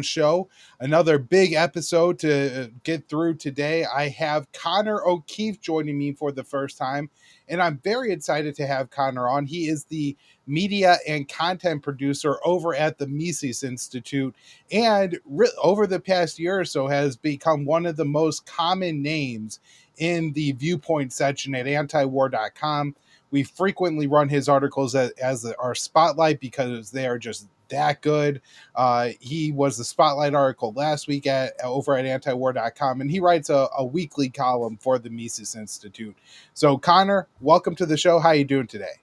show. Another big episode to get through today. I have Connor O'Keefe joining me for the first time, and I'm very excited to have Connor on. He is the media and content producer over at the Mises Institute, and over the past year or so has become one of the most common names in the viewpoint section at antiwar.com. We frequently run his articles as our spotlight because they are just that good. He was the spotlight article last week over at antiwar.com, and he writes a weekly column for the Mises Institute. So Connor, welcome to the show. How are you doing today?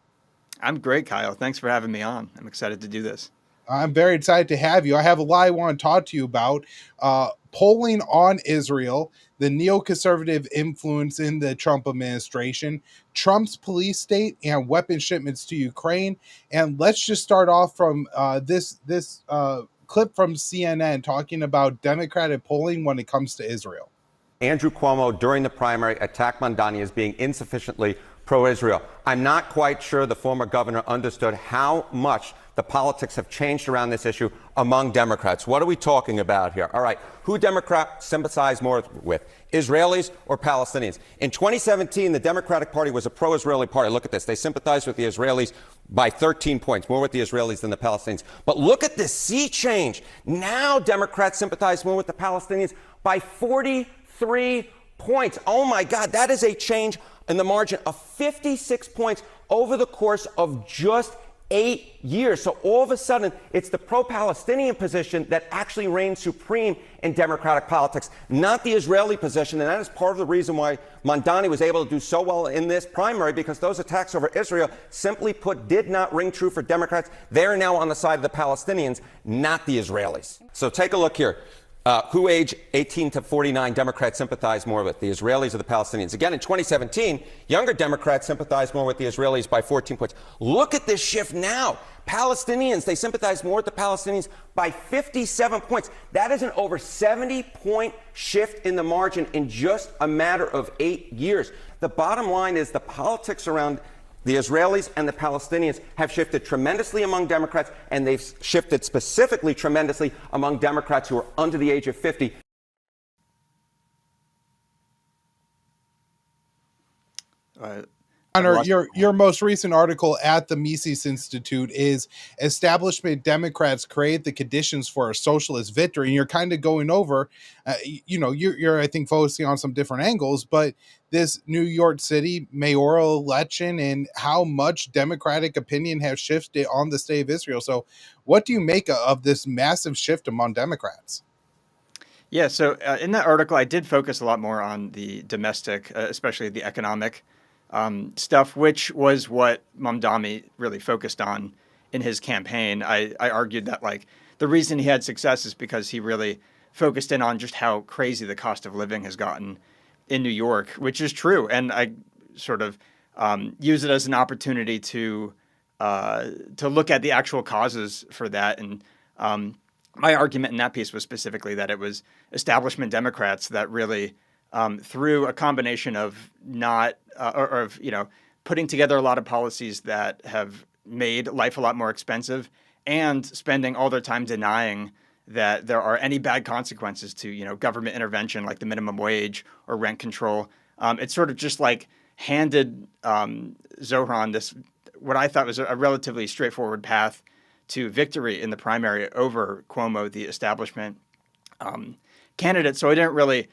I'm great, Kyle. Thanks for having me on. I'm excited to do this. I'm very excited to have you. I have a lot I want to talk to you about. Polling on Israel, the neoconservative influence in the Trump administration, Trump's police state, and weapon shipments to Ukraine. And let's just start off from this clip from CNN talking about Democratic polling when it comes to Israel. Andrew Cuomo, during the primary, attacked Mamdani as being insufficiently pro-Israel. I'm not quite sure the former governor understood how much the politics have changed around this issue among Democrats. What are we talking about here? All right, who Democrats sympathize more with, Israelis or Palestinians? In 2017, the Democratic Party was a pro-Israeli party. Look at this. They sympathized with the Israelis by 13 points, more with the Israelis than the Palestinians. But look at this sea change. Now Democrats sympathize more with the Palestinians by 43 points. Oh, my God, that is a change in the margin of 56 points over the course of just 8 years. So all of a sudden, it's the pro-Palestinian position that actually reigns supreme in Democratic politics, not the Israeli position. And that is part of the reason why Mamdani was able to do so well in this primary, because those attacks over Israel, simply put, did not ring true for Democrats. They're now on the side of the Palestinians, not the Israelis. So take a look here. Who age 18 to 49 Democrats sympathize more with, the Israelis or the Palestinians? Again, in 2017, younger Democrats sympathize more with the Israelis by 14 points. Look at this shift now. Palestinians, they sympathize more with the Palestinians by 57 points. That is an over 70-point shift in the margin in just a matter of 8 years. The bottom line is the politics around the Israelis and the Palestinians have shifted tremendously among Democrats, and they've shifted specifically tremendously among Democrats who are under the age of 50. Connor, your most recent article at the Mises Institute is Establishment Democrats Create the Conditions for a Socialist Victory. And you're kind of going over, you're I think, focusing on some different angles, but this New York City mayoral election and how much Democratic opinion has shifted on the state of Israel. So what do you make of this massive shift among Democrats? Yeah, so in that article, I did focus a lot more on the domestic, especially the economic stuff, which was what Mamdani really focused on in his campaign. I argued that the reason he had success is because he really focused in on just how crazy the cost of living has gotten in New York, which is true. And I sort of use it as an opportunity to look at the actual causes for that. And my argument in that piece was specifically that it was establishment Democrats that really through a combination of putting together a lot of policies that have made life a lot more expensive and spending all their time denying that there are any bad consequences to, government intervention like the minimum wage or rent control. It's sort of just handed Zohran this, what I thought was a relatively straightforward path to victory in the primary over Cuomo, the establishment candidate. So I didn't really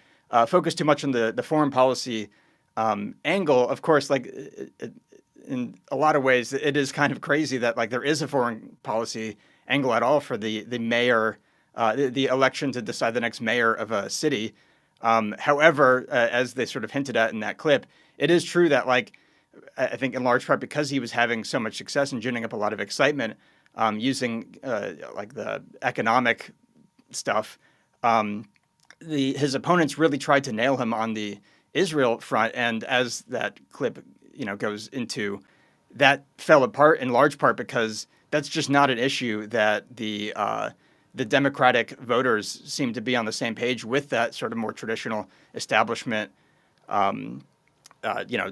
focus too much on the foreign policy angle. Of course, in a lot of ways, it is kind of crazy that there is a foreign policy angle at all for the mayor, the election to decide the next mayor of a city. However, as they sort of hinted at in that clip, it is true that I think in large part because he was having so much success and ginning up a lot of excitement using the economic stuff, his opponents really tried to nail him on the Israel front. And as that clip, goes into, that fell apart in large part because that's just not an issue that the Democratic voters seem to be on the same page with, that sort of more traditional establishment,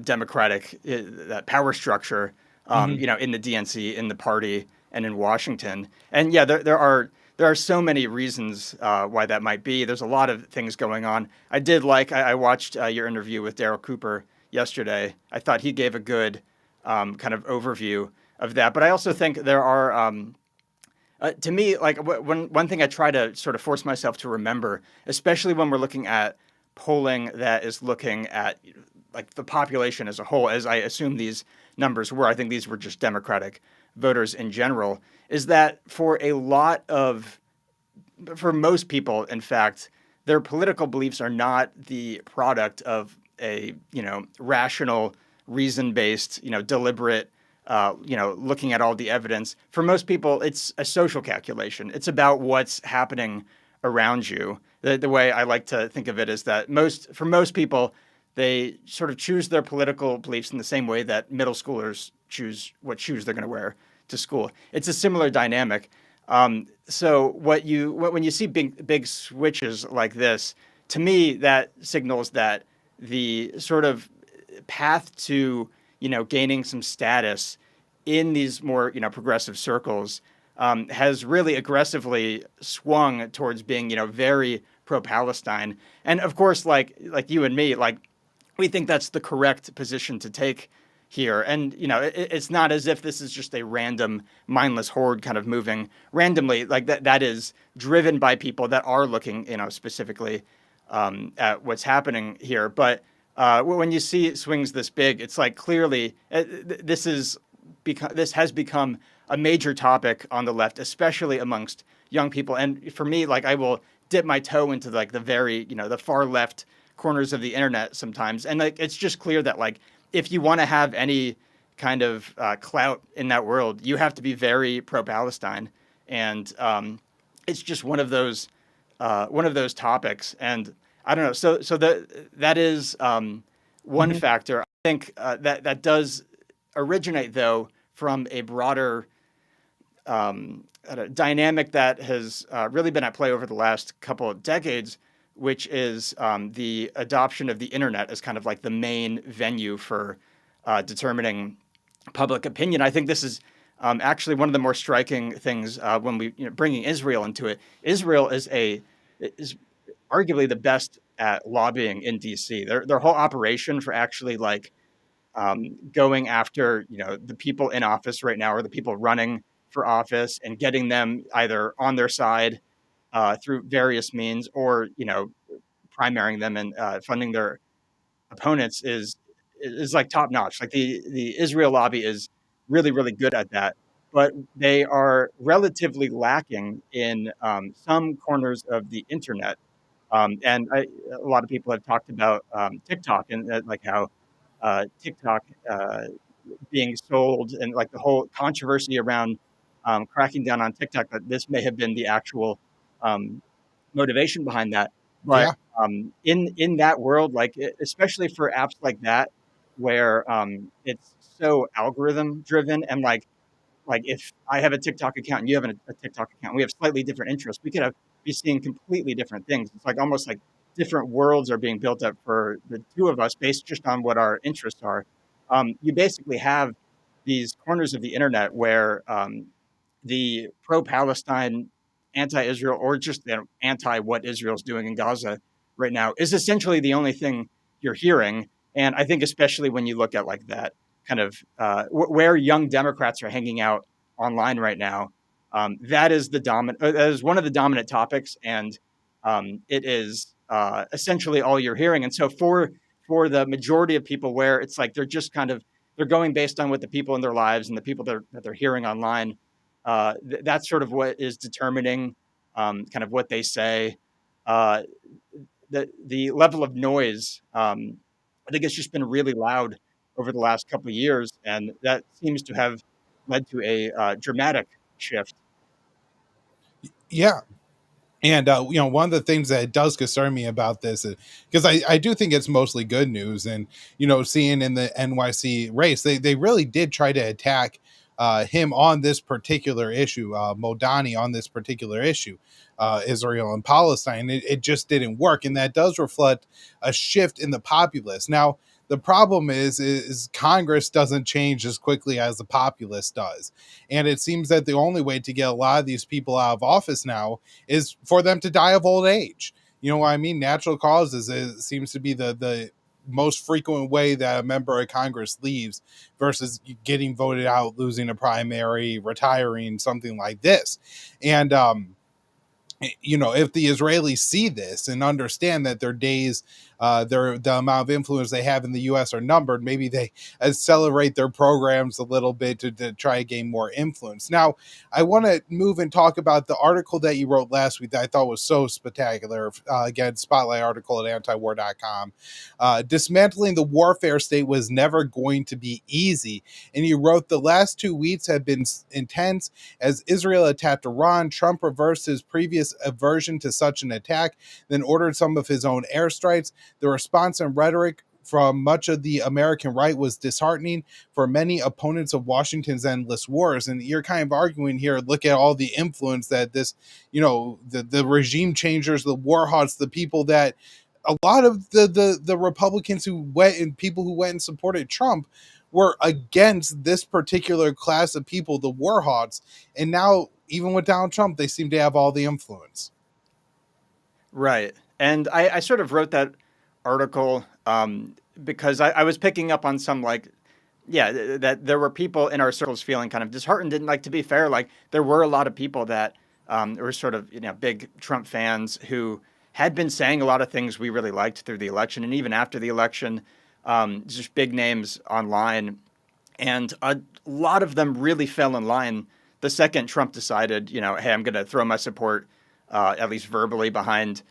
Democratic, that power structure, in the DNC, in the party, and in Washington. And yeah, there are there are so many reasons why that might be. There's a lot of things going on. I watched your interview with Daryl Cooper yesterday. I thought he gave a good kind of overview of that. But I also think there are, to me, like one thing I try to sort of force myself to remember, especially when we're looking at polling that is looking at like the population as a whole, as I assume these numbers were. I think these were just Democratic voters in general. Is that for most people, in fact, their political beliefs are not the product of a, rational, reason-based, deliberate, looking at all the evidence. For most people, it's a social calculation. It's about what's happening around you. The way I like to think of it is that for most people, they sort of choose their political beliefs in the same way that middle schoolers choose what shoes they're going to wear to school. It's a similar dynamic. So when you see big switches like this, to me, that signals that the sort of path to, gaining some status in these more, progressive circles has really aggressively swung towards being, very pro-Palestine. And of course, like you and me, like we think that's the correct position to take here. And, it's not as if this is just a random mindless horde kind of moving randomly. Like that is driven by people that are looking, specifically at what's happening here. But when you see swings this big, it's like clearly this has become a major topic on the left, especially amongst young people. And for me, like I will dip my toe into like the very, the far left corners of the internet sometimes. And like, it's just clear that like, if you want to have any kind of clout in that world, you have to be very pro-Palestine. And it's just one of those topics. And I don't know. So that is one factor. I think that does originate though from a broader dynamic that has really been at play over the last couple of decades, which is the adoption of the internet as kind of like the main venue for determining public opinion. I think this is actually one of the more striking things when we bringing Israel into it. Israel is arguably the best at lobbying in DC. Their whole operation for actually like going after the people in office right now or the people running for office and getting them either on their side through various means or primarying them and funding their opponents is like top notch. Like the Israel lobby is really, really good at that, but they are relatively lacking in some corners of the internet. And a lot of people have talked about TikTok and like how TikTok being sold and like the whole controversy around cracking down on TikTok, that this may have been the actual motivation behind that. But Yeah. In that world, like especially for apps like that, where it's so algorithm driven and like if I have a TikTok account and you have a TikTok account, we have slightly different interests. We could be seeing completely different things. It's like almost like different worlds are being built up for the two of us based just on what our interests are. You basically have these corners of the internet where the pro-Palestine, anti-Israel, or just anti what Israel's doing in Gaza right now is essentially the only thing you're hearing. And I think especially when you look at like that kind of where young Democrats are hanging out online right now, that is one of the dominant topics, and it is essentially all you're hearing. And so for the majority of people, where it's like they're going based on what the people in their lives and the people that they're hearing online. That's sort of what is determining kind of what they say. The level of noise, I think it's just been really loud over the last couple of years, and that seems to have led to a dramatic shift. Yeah. And, one of the things that does concern me about this is because I do think it's mostly good news. And, seeing in the NYC race, they really did try to attack him on this particular issue, Modani on this particular issue, Israel and Palestine. It just didn't work. And that does reflect a shift in the populace. Now, The problem is Congress doesn't change as quickly as the populace does. And it seems that the only way to get a lot of these people out of office now is for them to die of old age. You know what I mean? Natural causes, it seems to be the most frequent way that a member of Congress leaves versus getting voted out, losing a primary, retiring, something like this. And if the Israelis see this and understand that their days, the amount of influence they have in the U.S. are numbered, maybe they accelerate their programs a little bit to try to gain more influence. Now, I want to move and talk about the article that you wrote last week that I thought was so spectacular. Again, spotlight article at antiwar.com. Dismantling the warfare state was never going to be easy. And you wrote, the last 2 weeks have been intense as Israel attacked Iran. Trump reversed his previous aversion to such an attack, then ordered some of his own airstrikes. The response and rhetoric from much of the American right was disheartening for many opponents of Washington's endless wars. And you're kind of arguing here, look at all the influence that this, the regime changers, the war hawks, the people that a lot of the Republicans who went and people who went and supported Trump were against this particular class of people, the war hawks. And now, even with Donald Trump, they seem to have all the influence. Right. And I sort of wrote that article because I was picking up on some that there were people in our circles feeling kind of disheartened. And to be fair, there were a lot of people that were sort of, big Trump fans who had been saying a lot of things we really liked through the election. And even after the election, just big names online. And a lot of them really fell in line the second Trump decided, hey, I'm going to throw my support, at least verbally, behind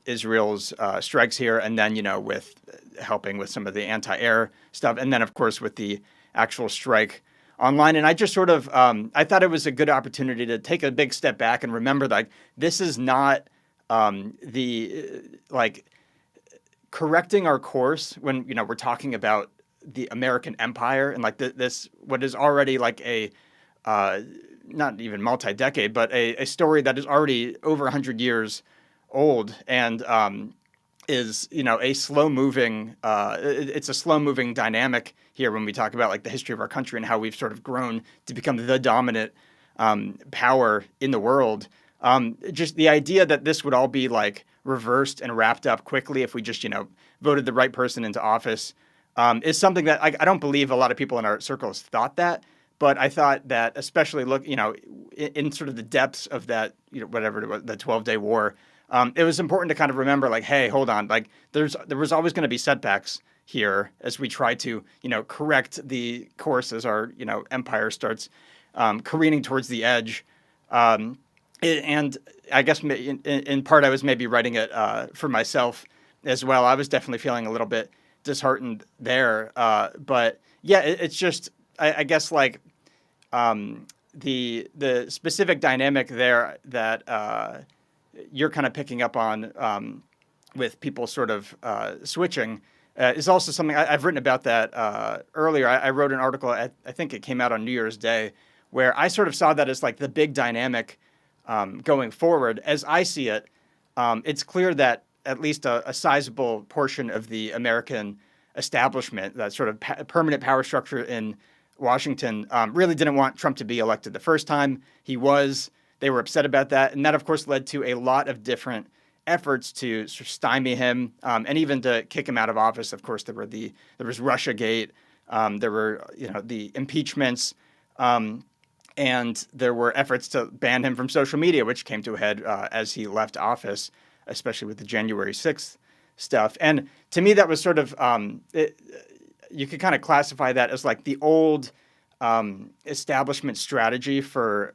Israel's strikes here. And then, with helping with some of the anti-air stuff. And then, of course, with the actual strike online. And I just sort of, I thought it was a good opportunity to take a big step back and remember that this is not correcting our course when, we're talking about the American empire and this, what is already a, not even multi-decade, but a story that is already over 100 years old and is, a slow-moving, it's a slow-moving dynamic here when we talk about the history of our country and how we've sort of grown to become the dominant power in the world. Just the idea that this would all be reversed and wrapped up quickly if we just, voted the right person into office is something that I don't believe a lot of people in our circles thought that. But I thought that especially in sort of the depths of that, whatever it was, the 12-day war, it was important to kind of remember hey, hold on, there was always going to be setbacks here as we try to, correct the course as our, empire starts careening towards the edge. And I guess in part I was maybe writing it for myself as well. I was definitely feeling a little bit disheartened there. But yeah, it's just, I guess the specific dynamic there that you're kind of picking up on with people sort of switching is also something I've written about that earlier. I wrote an article, I think it came out on New Year's Day, where I sort of saw that as the big dynamic going forward. As I see it, it's clear that at least a sizable portion of the American establishment, that sort of permanent power structure in Washington, really didn't want Trump to be elected the first time. He was. They were upset about that. And that, of course, led to a lot of different efforts to sort of stymie him and even to kick him out of office. Of course, there was Russiagate. There were, the impeachments. And there were efforts to ban him from social media, which came to a head as he left office, especially with the January 6th stuff. And to me, that was sort of, you could kind of classify that as the old establishment strategy for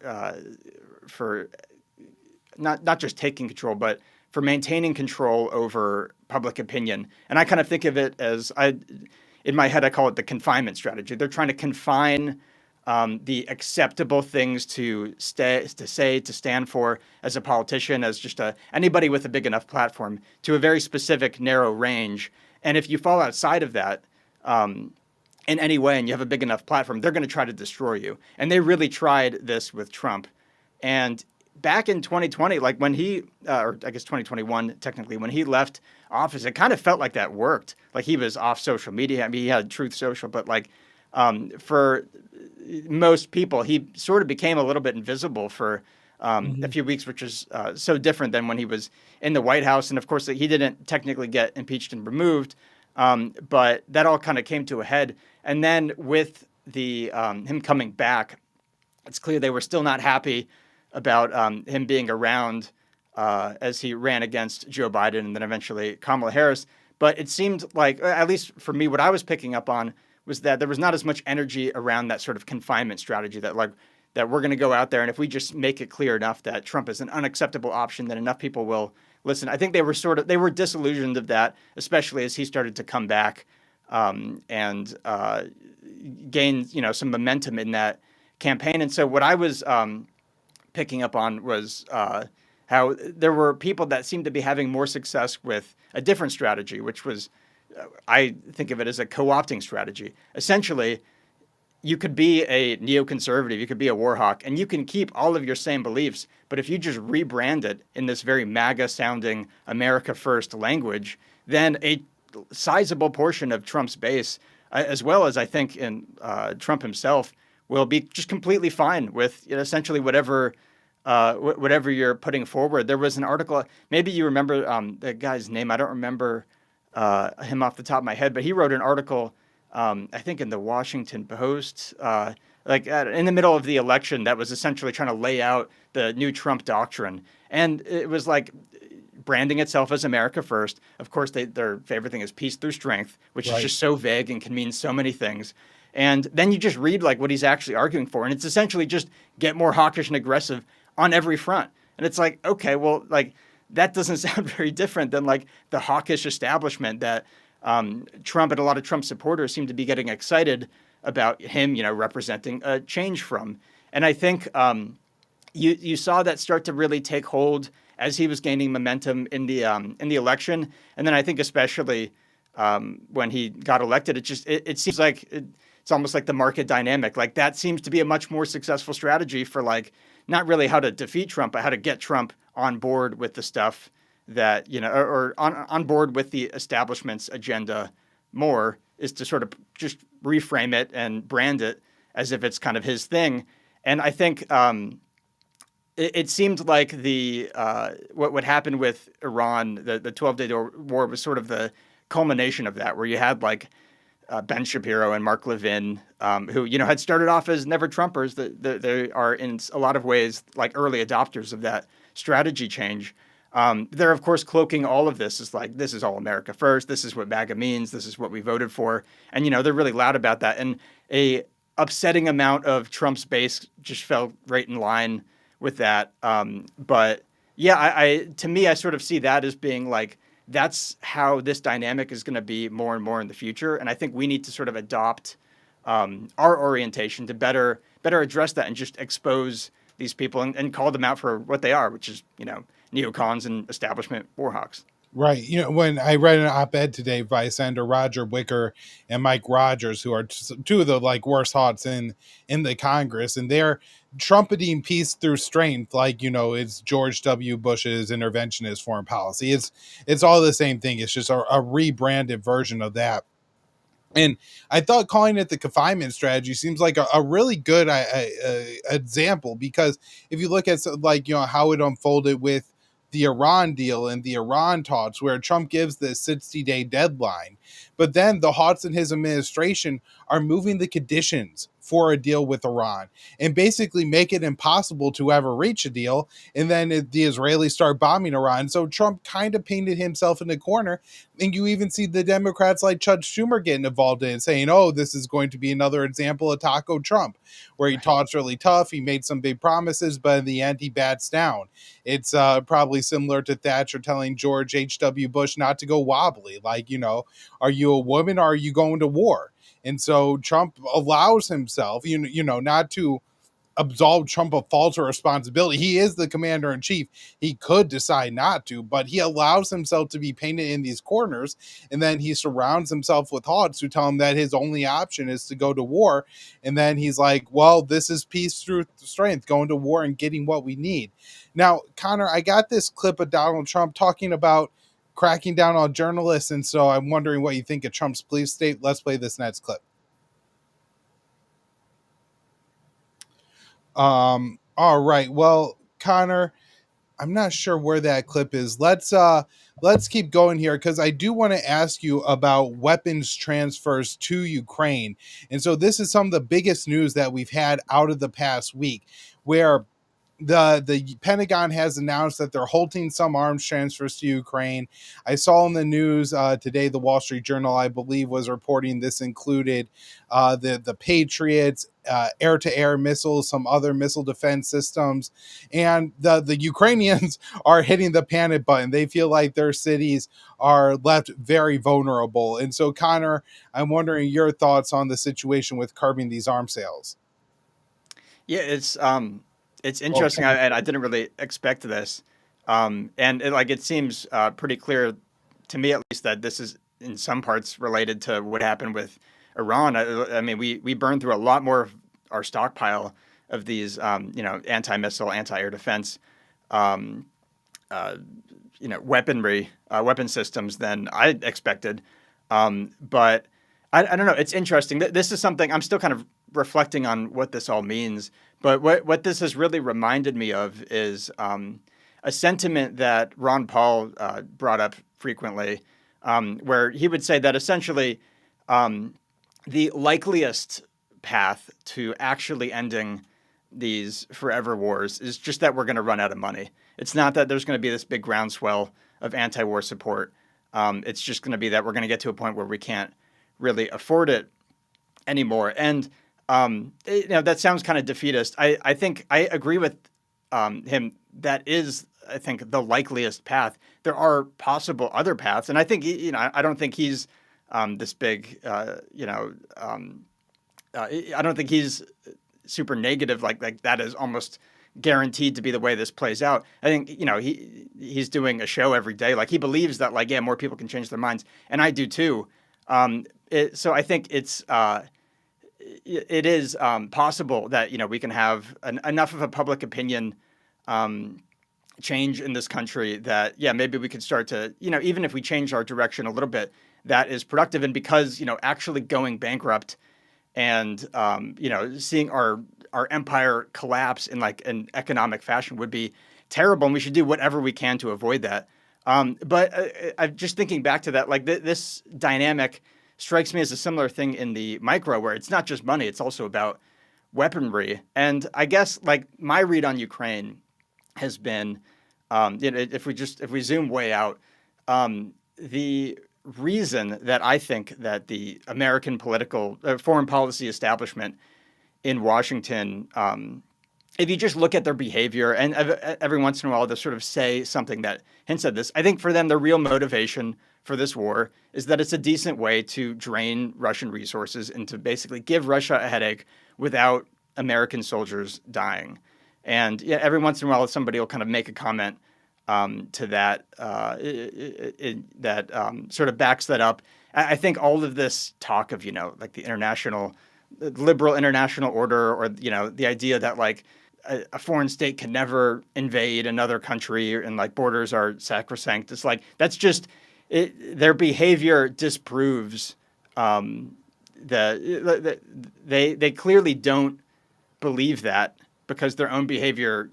not just taking control, but for maintaining control over public opinion. And I kind of think of it as, in my head, I call it the confinement strategy. They're trying to confine the acceptable things to say, to stand for as a politician, as just anybody with a big enough platform, to a very specific, narrow range. And if you fall outside of that in any way and you have a big enough platform, they're going to try to destroy you. And they really tried this with Trump. And back in 2020, like when he, or I guess 2021, technically, when he left office, it kind of felt like that worked. Like he was off social media. I mean, he had Truth Social, but like for most people, he sort of became a little bit invisible for a few weeks, which is so different than when he was in the White House. And of course, he didn't technically get impeached and removed, but that all kind of came to a head. And then with the him coming back, it's clear they were still not happy about him being around as he ran against Joe Biden and then eventually Kamala Harris. But it seemed like, at least for me, what I was picking up on was that there was not as much energy around that sort of confinement strategy that we're going to go out there, and if we just make it clear enough that Trump is an unacceptable option, then enough people will listen. I think they were disillusioned of that, especially as he started to come back and gain some momentum in that campaign. And so what I was picking up on was how there were people that seemed to be having more success with a different strategy, which was, I think of it as a co-opting strategy. Essentially, you could be a neoconservative, you could be a war hawk, and you can keep all of your same beliefs, but if you just rebrand it in this very MAGA-sounding America First language, then a sizable portion of Trump's base, as well as I think in Trump himself, will be just completely fine with essentially whatever you're putting forward. There was an article, maybe you remember the guy's name, I don't remember him off the top of my head, but he wrote an article, I think in the Washington Post, in the middle of the election, that was essentially trying to lay out the new Trump doctrine. And it was like branding itself as America First. Of course, their favorite thing is peace through strength, which is just so vague and can mean so many things. And then you just read like what he's actually arguing for. And it's essentially just get more hawkish and aggressive on every front. And it's like, okay, well, like that doesn't sound very different than like the hawkish establishment that Trump and a lot of Trump supporters seem to be getting excited about him, representing a change from. And I think you saw that start to really take hold as he was gaining momentum in the election. And then I think especially when he got elected, it seems like it's almost like the market dynamic. Like that seems to be a much more successful strategy for like not really how to defeat Trump, but how to get Trump on board with the stuff that, or on board with the establishment's agenda more, is to sort of just reframe it and brand it as if it's kind of his thing. And I think it seemed like what happened with Iran, the 12-day war was sort of the culmination of that, where you had like Ben Shapiro and Mark Levin, who, had started off as never Trumpers. They are in a lot of ways like early adopters of that strategy change. They're, of course, cloaking all of this as like, this is all America First. This is what MAGA means. This is what we voted for. And, they're really loud about that. And a upsetting amount of Trump's base just fell right in line with that. But yeah, to me, I sort of see that as being like, that's how this dynamic is going to be more and more in the future. And I think we need to sort of adopt our orientation to better address that and just expose these people and call them out for what they are, which is, neocons and establishment war hawks. Right. When I read an op-ed today by Senator Roger Wicker and Mike Rogers, who are two of the like worst hawks in the Congress, and they're trumpeting peace through strength, like, it's George W. Bush's interventionist foreign policy. It's all the same thing. It's just a rebranded version of that. And I thought calling it the confinement strategy seems like a really good example, because if you look at how it unfolded with the Iran deal and the Iran talks, where Trump gives the 60-day deadline, but then the Hawks in his administration are moving the conditions for a deal with Iran and basically make it impossible to ever reach a deal. And then the Israelis start bombing Iran. So Trump kind of painted himself in the corner. And you even see the Democrats like Chuck Schumer getting involved in it, saying, oh, this is going to be another example of Taco Trump, where he talks really tough. He made some big promises, but in the end, he bats down. It's probably similar to Thatcher telling George H.W. Bush not to go wobbly. Like, are you a woman or are you going to war? And so Trump allows himself, not to absolve Trump of fault or responsibility. He is the commander in chief. He could decide not to, but he allows himself to be painted in these corners. And then he surrounds himself with hawks who tell him that his only option is to go to war. And then he's like, well, this is peace through strength, going to war and getting what we need. Now, Connor, I got this clip of Donald Trump talking about cracking down on journalists. And so I'm wondering what you think of Trump's police state. Let's play this next clip. All right. Well, Connor, I'm not sure where that clip is. Let's keep going here, because I do want to ask you about weapons transfers to Ukraine. And so this is some of the biggest news that we've had out of the past week, where the Pentagon has announced that they're halting some arms transfers to Ukraine. I saw in the news today, the Wall Street Journal, I believe, was reporting this included the Patriots, air-to-air missiles, some other missile defense systems, and the Ukrainians are hitting the panic button. They feel like their cities are left very vulnerable. And so, Connor, I'm wondering your thoughts on the situation with curbing these arms sales. Yeah, it's interesting. I didn't really expect this, and it seems pretty clear to me, at least, that this is in some parts related to what happened with Iran. I mean, we burned through a lot more of our stockpile of these, anti-missile, anti-air defense, weaponry, weapon systems than I expected. But I don't know. It's interesting. This is something I'm still kind of reflecting on what this all means. But what this has really reminded me of is a sentiment that Ron Paul brought up frequently, where he would say that essentially the likeliest path to actually ending these forever wars is just that we're going to run out of money. It's not that there's going to be this big groundswell of anti-war support. It's just going to be that we're going to get to a point where we can't really afford it anymore. And that sounds kind of defeatist. I think I agree with him. That is, I think, the likeliest path. There are possible other paths, and I think I don't think he's this big. I don't think he's super negative. Like that is almost guaranteed to be the way this plays out. I think he's doing a show every day. Like he believes that more people can change their minds, and I do too. So I think it is possible that we can have enough of a public opinion change in this country that maybe we could start to even if we change our direction a little bit, that is productive. And because actually going bankrupt and seeing our empire collapse in an economic fashion would be terrible, and we should do whatever we can to avoid that. But I'm just thinking back to that, this dynamic strikes me as a similar thing in the micro, where it's not just money, it's also about weaponry. And I guess my read on Ukraine has been, if we zoom way out, the reason that I think that the American foreign policy establishment in Washington, if you just look at their behavior, and every once in a while they'll sort of say something that hints at this, I think for them the real motivation for this war is that it's a decent way to drain Russian resources and to basically give Russia a headache without American soldiers dying. And every once in a while somebody will kind of make a comment to that that sort of backs that up. I think all of this talk of the liberal international order, or the idea that a foreign state can never invade another country and borders are sacrosanct. It's that's just their behavior disproves that they clearly don't believe that, because their own behavior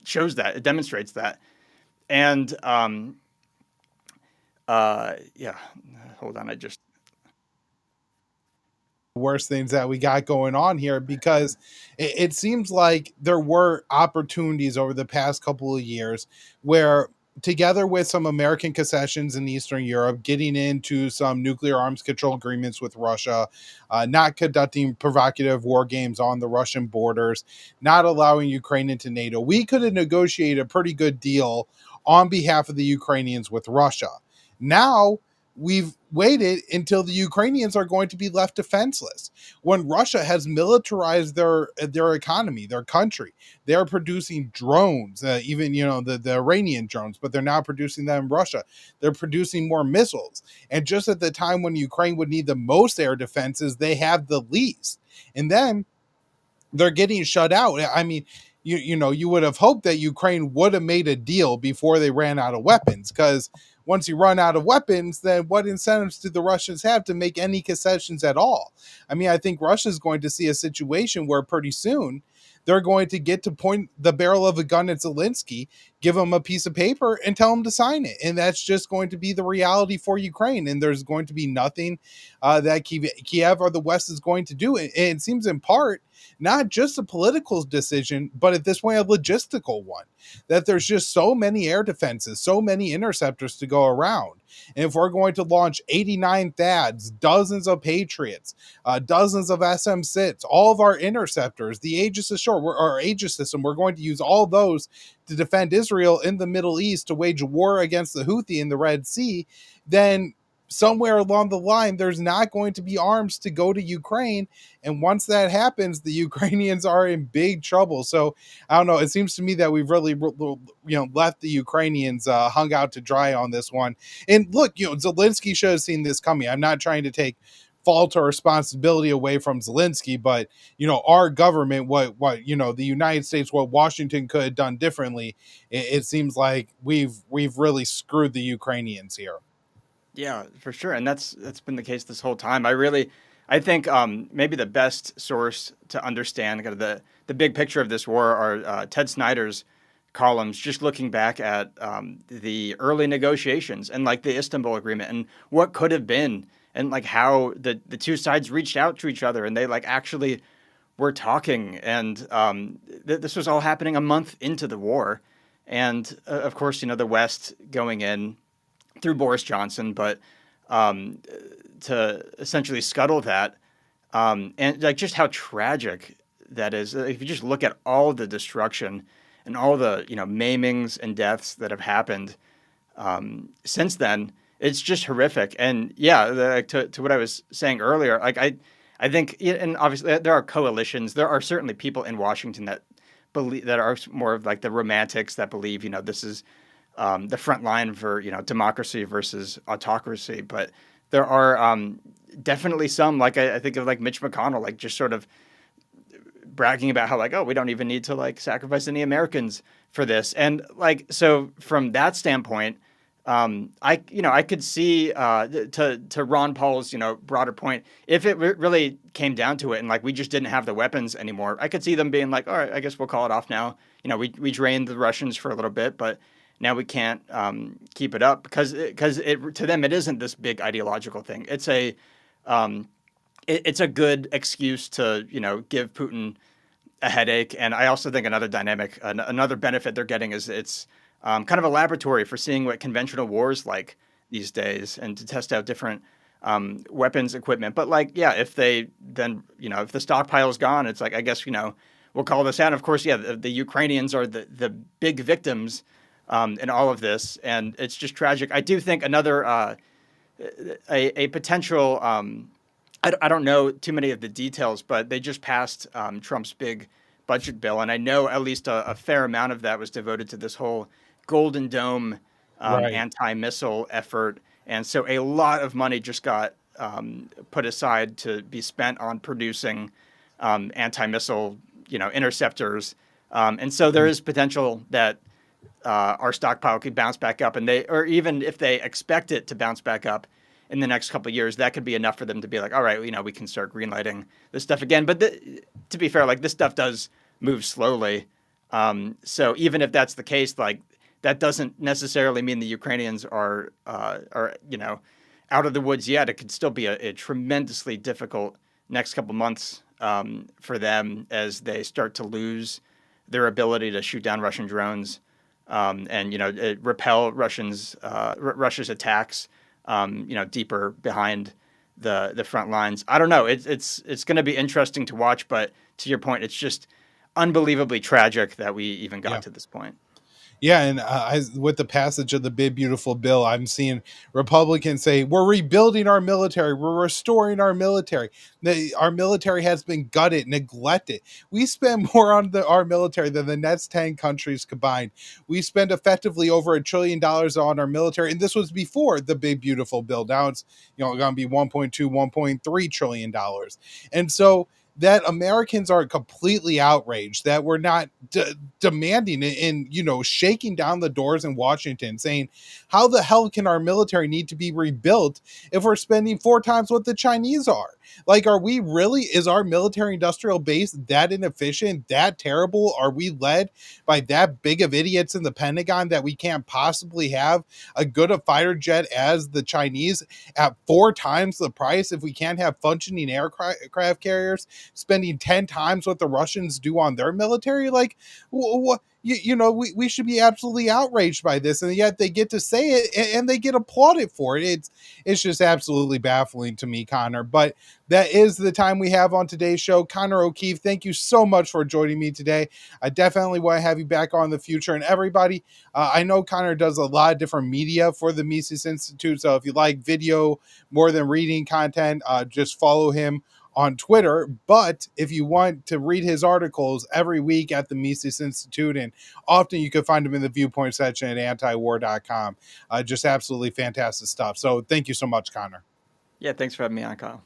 shows that, it demonstrates that. And hold on, worst things that we got going on here, because it seems like there were opportunities over the past couple of years where, together with some American concessions in Eastern Europe, getting into some nuclear arms control agreements with Russia, not conducting provocative war games on the Russian borders, not allowing Ukraine into NATO, we could have negotiated a pretty good deal on behalf of the Ukrainians with Russia. Now, we've waited until the Ukrainians are going to be left defenseless. When Russia has militarized their economy, their country, they are producing drones, even the Iranian drones, but they're now producing them in Russia. They're producing more missiles, and just at the time when Ukraine would need the most air defenses, they have the least, and then they're getting shut out. I mean, you would have hoped that Ukraine would have made a deal before they ran out of weapons, because once you run out of weapons, then what incentives do the Russians have to make any concessions at all? I mean, I think Russia's going to see a situation where pretty soon they're going to get to point the barrel of a gun at Zelensky, give him a piece of paper, and tell him to sign it. And that's just going to be the reality for Ukraine. And there's going to be nothing that Kiev or the West is going to do. And it seems in part not just a political decision, but at this point, a logistical one, that there's just so many air defenses, so many interceptors to go around. And if we're going to launch 89 THAADs, dozens of Patriots, dozens of SM-6, all of our interceptors, the Aegis Ashore, our Aegis system, we're going to use all those to defend Israel in the Middle East, to wage war against the Houthi in the Red Sea, then somewhere along the line, there's not going to be arms to go to Ukraine. And once that happens, the Ukrainians are in big trouble. So I don't know. It seems to me that we've really, left the Ukrainians hung out to dry on this one. And look, Zelensky should have seen this coming. I'm not trying to take fault or responsibility away from Zelensky, but our government, what the United States, what Washington could have done differently, it seems like we've really screwed the Ukrainians here. Yeah, for sure, and that's been the case this whole time. I think maybe the best source to understand kind of the big picture of this war are Ted Snyder's columns, just looking back at the early negotiations and like the Istanbul Agreement and what could have been, and like how the two sides reached out to each other and they like actually were talking, and this was all happening a month into the war, and of course the West going in through Boris Johnson, but to essentially scuttle that, and like just how tragic that is. If you just look at all the destruction and all the maimings and deaths that have happened since then, it's just horrific. And yeah, to what I was saying earlier, like I think, and obviously there are coalitions. There are certainly people in Washington that believe, that are more of like the romantics that believe this is the front line for democracy versus autocracy. But there are definitely some, like I think of like Mitch McConnell, like just sort of bragging about how like, oh, we don't even need to like sacrifice any Americans for this. And like, so from that standpoint, I could see to Ron Paul's broader point, if it really came down to it and like we just didn't have the weapons anymore, I could see them being like, all right, I guess we'll call it off now. We drained the Russians for a little bit, but now we can't keep it up because to them it isn't this big ideological thing. It's a good excuse to give Putin a headache. And I also think another dynamic, another benefit they're getting is it's kind of a laboratory for seeing what conventional war is like these days and to test out different weapons equipment. But like, yeah, if they then, if the stockpile is gone, it's like, I guess, we'll call this out. Of course, yeah, the Ukrainians are the big victims in all of this. And it's just tragic. I do think another, a potential, I don't know too many of the details, but they just passed Trump's big budget bill. And I know at least a fair amount of that was devoted to this whole Golden Dome Right. anti-missile effort. And so a lot of money just got put aside to be spent on producing anti-missile, interceptors. And so there is potential that our stockpile could bounce back up, and or even if they expect it to bounce back up in the next couple of years, that could be enough for them to be like, all right, we can start greenlighting this stuff again. But to be fair, like this stuff does move slowly. So even if that's the case, like that doesn't necessarily mean the Ukrainians are out of the woods yet. It could still be a tremendously difficult next couple months for them as they start to lose their ability to shoot down Russian drones and repel Russia's attacks. Deeper behind the front lines. I don't know. It's going to be interesting to watch, but to your point, it's just unbelievably tragic that we even got to this point. Yeah, and with the passage of the big beautiful bill, I'm seeing Republicans say we're rebuilding our military, we're restoring our military. Our military has been gutted, neglected. We spend more on our military than the next 10 countries combined. We spend effectively over $1 trillion on our military, and this was before the big beautiful bill. Now it's going to be 1.2, 1.3 trillion dollars, and so that Americans are completely outraged that we're not demanding it and, shaking down the doors in Washington saying, how the hell can our military need to be rebuilt if we're spending 4 times what the Chinese are? Like, is our military industrial base that inefficient, that terrible? Are we led by that big of idiots in the Pentagon that we can't possibly have a good a fighter jet as the Chinese at 4 times the price if we can't have functioning aircraft carriers, spending 10 times what the Russians do on their military? Like, we should be absolutely outraged by this, and yet they get to say it and they get applauded for it. It's just absolutely baffling to me, Connor. But that is the time we have on today's show. Connor O'Keefe, thank you so much for joining me today. I definitely want to have you back on in the future. And everybody, I know Connor does a lot of different media for the Mises Institute. So if you like video more than reading content, just follow him on Twitter. But if you want to read his articles every week at the Mises Institute, and often you can find them in the viewpoint section at antiwar.com, just absolutely fantastic stuff. So thank you so much, Connor. Yeah, thanks for having me on, Kyle.